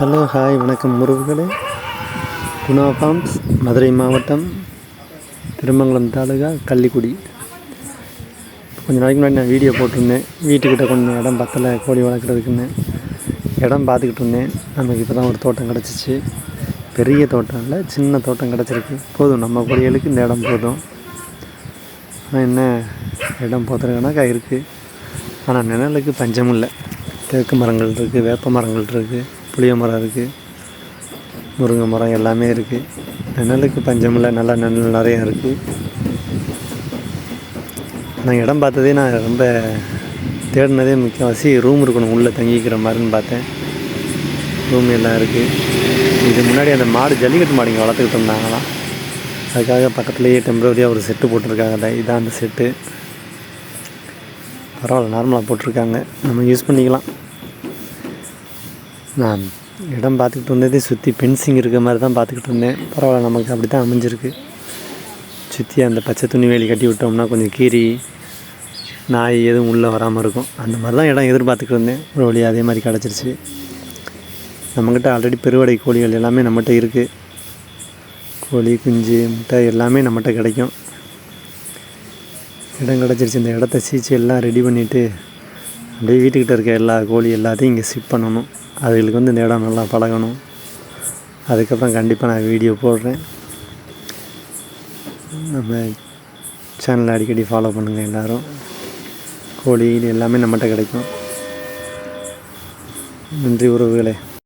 Hello hi வணக்கம் உறவுகளே. Guna forms, Madurai மாவட்டம், திருமங்கலம் தாலுகா, கள்ளிக்குடி. கொஞ்சம் நாளைக்கு முன்னாடி நான் வீடியோ போட்டிருந்தேன். வீட்டுக்கிட்ட கொஞ்சம் இடம் பத்தலை கோழி வளர்க்குறதுக்குன்னு இடம் பார்த்துக்கிட்டு இருந்தேன். நமக்கு இப்போ தான் ஒரு தோட்டம் கிடச்சிச்சு. பெரிய தோட்டம் இல்லை, சின்ன தோட்டம் கிடச்சிருக்கு. போதும், நம்ம கோழிகளுக்கு இந்த இடம் போதும். ஆனால் என்ன, இடம் போத்துறதுனாக்கா இருக்குது. ஆனால் நிழலுக்கு பஞ்சமும் இல்லை. தேக்கு மரங்கள் இருக்குது, வேப்ப மரங்கள் இருக்குது, புளிய மரம் இருக்குது, முருங்கை மரம் எல்லாமே இருக்குது. நிழலுக்கு பஞ்சமில்லை, நல்லா நிழல் நிறையா இருக்குது. நான் இடம் பார்த்ததே, நான் ரொம்ப தேடினதே முக்கியவாசி ரூம் இருக்கணும், உள்ளே தங்கிக்கிற மாதிரின்னு பார்த்தேன். ரூம் எல்லாம் இருக்குது. இது முன்னாடி அந்த மாடு, ஜல்லிக்கட்டு மாடு இங்கே வளர்த்துக்கிட்டு இருந்தாங்களாம். அதுக்காக பக்கத்துலேயே டெம்பரரியாக ஒரு செட்டு போட்டிருக்காங்க. இதான் அந்த செட்டு. பரவாயில்ல, நார்மலாக போட்டிருக்காங்க, நம்ம யூஸ் பண்ணிக்கலாம். நான் இடம் பார்த்துக்கிட்டு வந்ததே சுற்றி பென்சிங் இருக்கிற மாதிரி தான் பார்த்துக்கிட்டு இருந்தேன். பரவாயில்ல, நமக்கு அப்படி தான் அமைஞ்சிருக்கு. சுற்றி அந்த பச்சை துணி வேலி கட்டி விட்டோம்னா கொஞ்சம் கீரி நாய் எதுவும் உள்ளே வராமல் இருக்கும். அந்த மாதிரி தான் இடம் எதிர்பார்த்துக்கிட்டு இருந்தேன். ஒரு வழி அதே மாதிரி கிடச்சிருச்சு. நம்மக்கிட்ட ஆல்ரெடி பெருவடை கோழிகள் எல்லாமே நம்மகிட்ட இருக்குது. கோழி குஞ்சு முட்டை எல்லாமே நம்மகிட்ட கிடைக்கும். இடம் கிடச்சிருச்சு. இந்த இடத்த சீச்சு எல்லாம் ரெடி பண்ணிவிட்டு அப்படியே வீட்டுக்கிட்ட இருக்க எல்லா கோழி எல்லாத்தையும் இங்கே ஷிஃப்ட் பண்ணணும். அதுகளுக்கு இந்த இடம் நல்லா பழகணும். அதுக்கப்புறம் கண்டிப்பாக நான் வீடியோ போடுறேன். நம்ம சேனலை அடிக்கடி ஃபாலோ பண்ணுங்கள் எல்லோரும். கோழி இது எல்லாமே நம்மகிட்ட கிடைக்கும். நன்றி உறவுகளே.